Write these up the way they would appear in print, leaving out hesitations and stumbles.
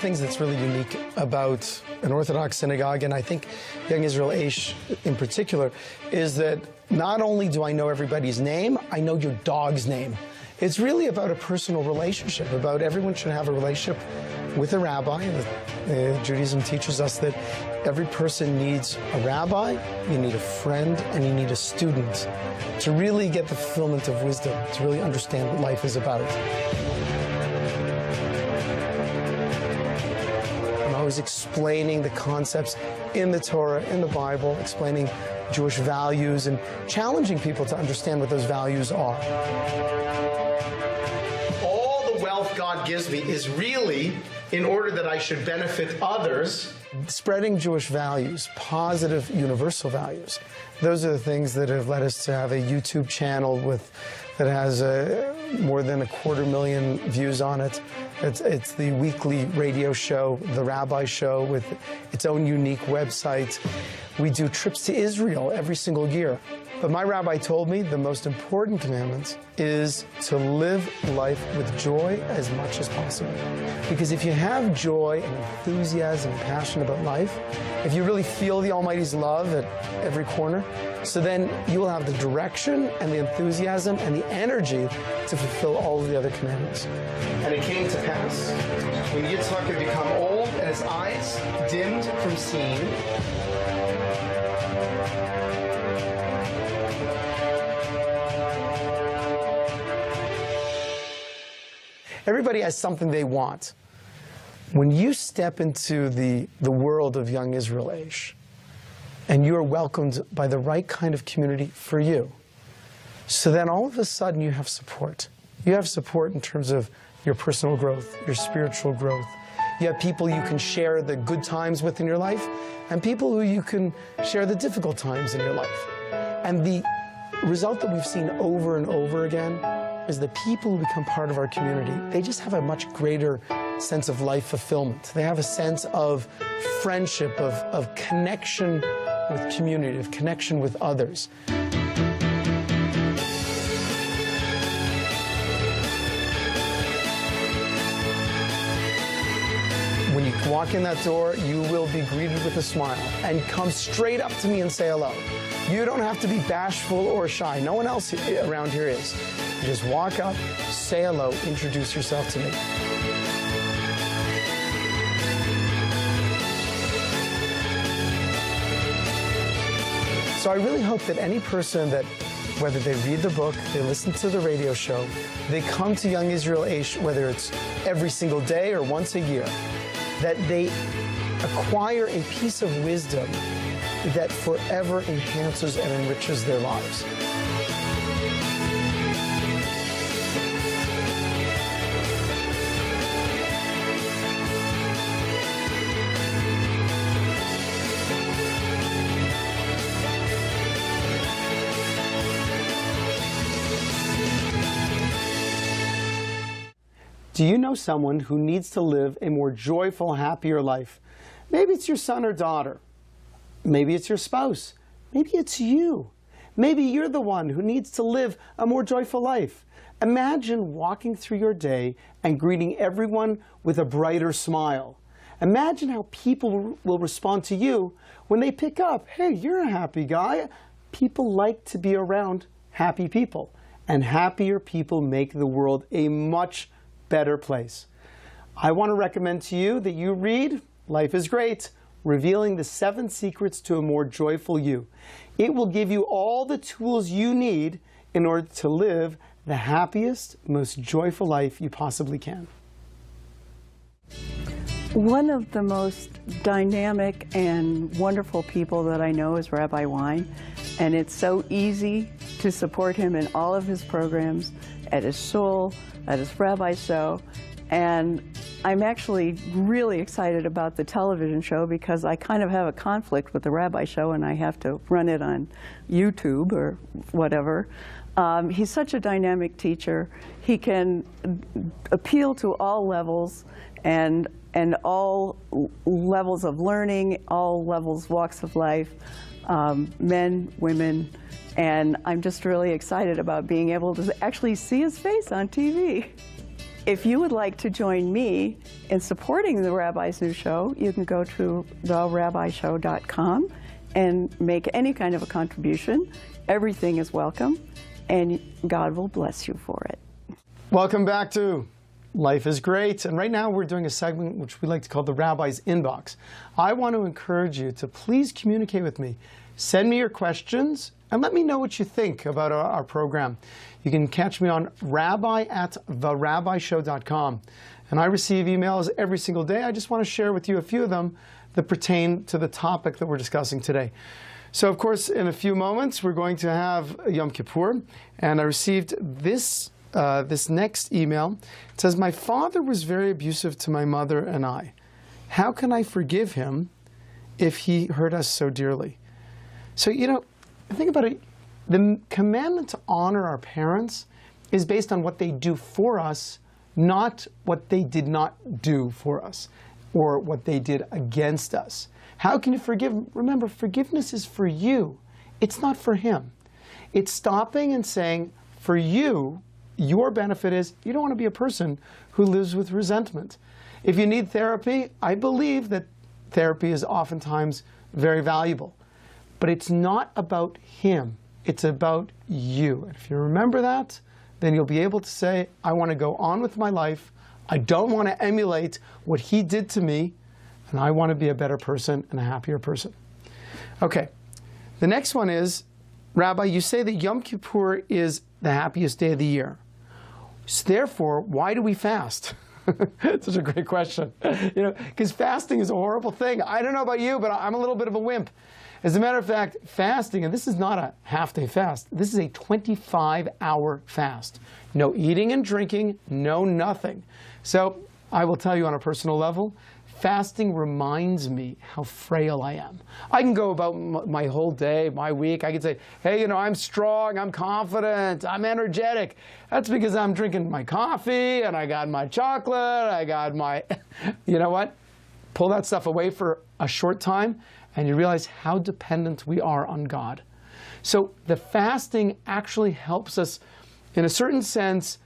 things that's really unique about an Orthodox synagogue, and I think Young Israel Aish in particular, is that not only do I know everybody's name, I know your dog's name. It's really about a personal relationship, about everyone should have a relationship with a rabbi. Judaism teaches us that every person needs a rabbi, you need a friend, and you need a student to really get the fulfillment of wisdom, to really understand what life is about. I'm always explaining the concepts in the Torah, in the Bible, explaining Jewish values and challenging people to understand what those values are. All the wealth God gives me is really in order that I should benefit others. Spreading Jewish values, positive universal values, those are the things that have led us to have a YouTube channel that has more than 250,000 views on it. It's the weekly radio show, The Rabbi Show, with its own unique website. We do trips to Israel every single year. But my rabbi told me the most important commandment is to live life with joy as much as possible. Because if you have joy and enthusiasm and passion about life, if you really feel the Almighty's love at every corner, so then you will have the direction and the enthusiasm and the energy to fulfill all of the other commandments. And it came to pass. When Yitzhak had become old and his eyes dimmed from seeing, everybody has something they want. When you step into the world of Young Israel Aish, and you are welcomed by the right kind of community for you, so then all of a sudden you have support. You have support in terms of your personal growth, your spiritual growth. You have people you can share the good times with in your life, and people who you can share the difficult times in your life. And the result that we've seen over and over again is the people who become part of our community, they just have a much greater sense of life fulfillment. They have a sense of friendship, of connection with community, of connection with others. When you walk in that door, you will be greeted with a smile and come straight up to me and say hello. You don't have to be bashful or shy. No one else around here is. You just walk up, say hello, introduce yourself to me. So I really hope that any person that, whether they read the book, they listen to the radio show, they come to Young Israel Aish, whether it's every single day or once a year, that they acquire a piece of wisdom that forever enhances and enriches their lives. Do you know someone who needs to live a more joyful, happier life? Maybe it's your son or daughter. Maybe it's your spouse. Maybe it's you. Maybe you're the one who needs to live a more joyful life. Imagine walking through your day and greeting everyone with a brighter smile. Imagine how people will respond to you when they pick up, hey, you're a happy guy. People like to be around happy people. And happier people make the world a much better place. I want to recommend to you that you read Life is Great, Revealing the 7 Secrets to a More Joyful You. It will give you all the tools you need in order to live the happiest, most joyful life you possibly can. One of the most dynamic and wonderful people that I know is Rabbi Wyne, and it's so easy to support him in all of his programs, at his shul, at his rabbi show, and I'm actually really excited about the television show because I kind of have a conflict with the rabbi show and I have to run it on YouTube or whatever. He's such a dynamic teacher. He can appeal to all levels and all levels of learning, all levels, walks of life, men, women, and I'm just really excited about being able to actually see his face on TV. If you would like to join me in supporting the Rabbi's new show, you can go to therabbishow.com and make any kind of a contribution. Everything is welcome, and God will bless you for it. Welcome back to Life is Great. And right now we're doing a segment which we like to call the Rabbi's Inbox. I want to encourage you to please communicate with me. Send me your questions and let me know what you think about our program. You can catch me on rabbi@therabbishow.com. And I receive emails every single day. I just want to share with you a few of them that pertain to the topic that we're discussing today. So, of course, in a few moments, we're going to have Yom Kippur. And I received this next email. It says, "My father was very abusive to my mother and I. How can I forgive him if he hurt us so dearly?" So, think about it. The commandment to honor our parents is based on what they do for us, not what they did not do for us or what they did against us. How can you forgive? Remember, forgiveness is for you. It's not for him. It's stopping and saying, for you, your benefit is you don't want to be a person who lives with resentment. If you need therapy, I believe that therapy is oftentimes very valuable. But it's not about him. It's about you. And if you remember that, then you'll be able to say, I want to go on with my life. I don't want to emulate what he did to me, and I want to be a better person and a happier person. Okay, the next one is, Rabbi, you say that Yom Kippur is the happiest day of the year. So therefore, why do we fast? It's such a great question. Because fasting is a horrible thing. I don't know about you, but I'm a little bit of a wimp. As a matter of fact, fasting, and this is not a half-day fast, this is a 25-hour fast. No eating and drinking, no nothing. So I will tell you on a personal level, fasting reminds me how frail I am. I can go about my whole day, my week. I can say, hey, I'm strong, I'm confident, I'm energetic. That's because I'm drinking my coffee, and I got my chocolate, I got my... You know what? Pull that stuff away for a short time, and you realize how dependent we are on God. So the fasting actually helps us, in a certain sense,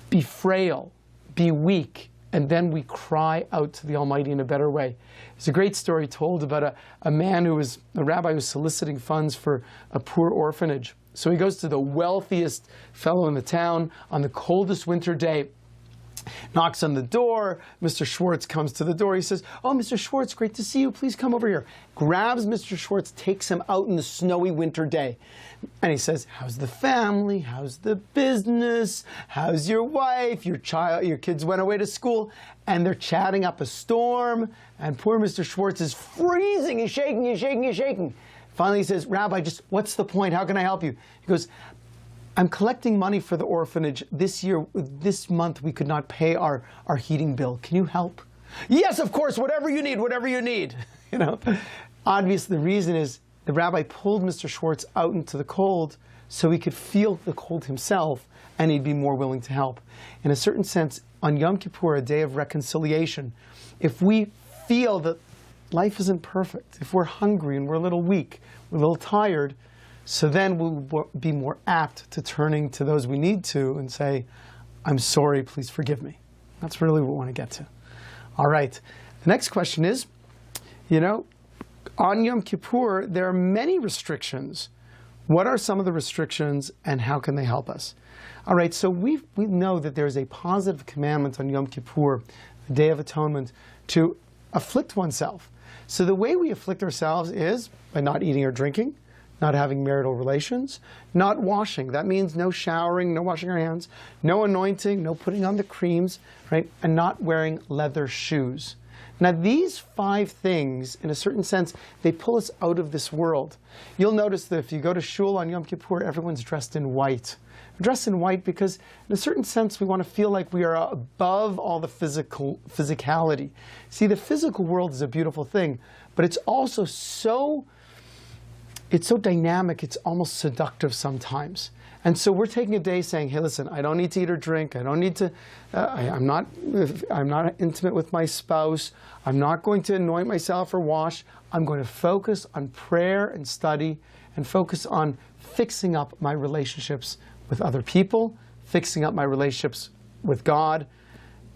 be frail, be weak, and then we cry out to the Almighty in a better way. There's a great story told about a man a rabbi who was soliciting funds for a poor orphanage. So he goes to the wealthiest fellow in the town on the coldest winter day, knocks on the door. Mr. Schwartz comes to the door. He says, "Oh, Mr. Schwartz, great to see you. Please come over here." Grabs Mr. Schwartz, takes him out in the snowy winter day. And he says, "How's the family? How's the business? How's your wife? Your kids went away to school." And they're chatting up a storm. And poor Mr. Schwartz is freezing. He's shaking, he's shaking, he's shaking. Finally, he says, "Rabbi, what's the point? How can I help you?" He goes, "I'm collecting money for the orphanage. This month, we could not pay our heating bill. Can you help?" "Yes, of course, whatever you need, whatever you need." Obviously, the reason is the rabbi pulled Mr. Schwartz out into the cold so he could feel the cold himself, and he'd be more willing to help. In a certain sense, on Yom Kippur, a day of reconciliation, if we feel that life isn't perfect, if we're hungry and we're a little weak, we're a little tired, so then we'll be more apt to turning to those we need to and say, "I'm sorry, please forgive me." That's really what we want to get to. All right. The next question is, on Yom Kippur, there are many restrictions. What are some of the restrictions and how can they help us? All right, so we know that there's a positive commandment on Yom Kippur, the Day of Atonement, to afflict oneself. So the way we afflict ourselves is by not eating or drinking, not having marital relations, not washing. That means no showering, no washing our hands, no anointing, no putting on the creams, right? And not wearing leather shoes. Now these 5 things, in a certain sense, they pull us out of this world. You'll notice that if you go to shul on Yom Kippur, everyone's dressed in white. We're dressed in white because, in a certain sense, we want to feel like we are above all the physicality. See, the physical world is a beautiful thing, but it's also so dynamic, it's almost seductive sometimes. And so we're taking a day saying, hey, listen, I don't need to eat or drink. I don't need to, I'm not intimate with my spouse. I'm not going to anoint myself or wash. I'm going to focus on prayer and study and focus on fixing up my relationships with other people, fixing up my relationships with God,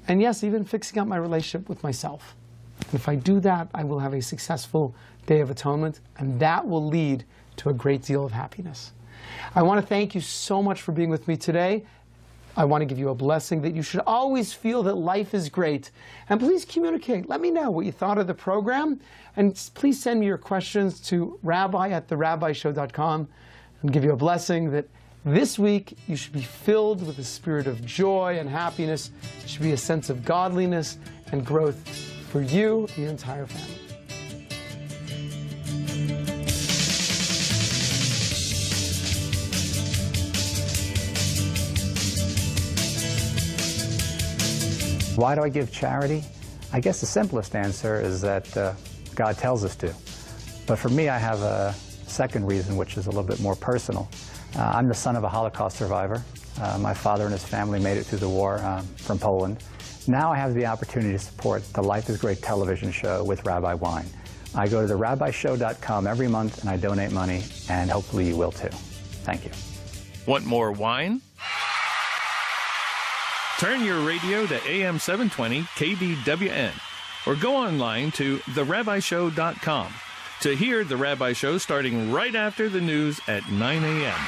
and yes, even fixing up my relationship with myself. And if I do that, I will have a successful Day of Atonement, and that will lead to a great deal of happiness. I want to thank you so much for being with me today. I want to give you a blessing that you should always feel that life is great. And please communicate. Let me know what you thought of the program. And please send me your questions to rabbi@therabbishow.com, and give you a blessing that this week you should be filled with a spirit of joy and happiness. There should be a sense of godliness and growth for you and your entire family. Why do I give charity? I guess the simplest answer is that God tells us to. But for me, I have a second reason, which is a little bit more personal. I'm the son of a Holocaust survivor. My father and his family made it through the war from Poland. Now I have the opportunity to support the Life is Great television show with Rabbi Wyne. I go to therabbishow.com every month and I donate money, and hopefully you will too. Thank you. Want more wine? Turn your radio to AM 720 KBWN or go online to therabbishow.com to hear The Rabbi Show starting right after the news at 9 a.m.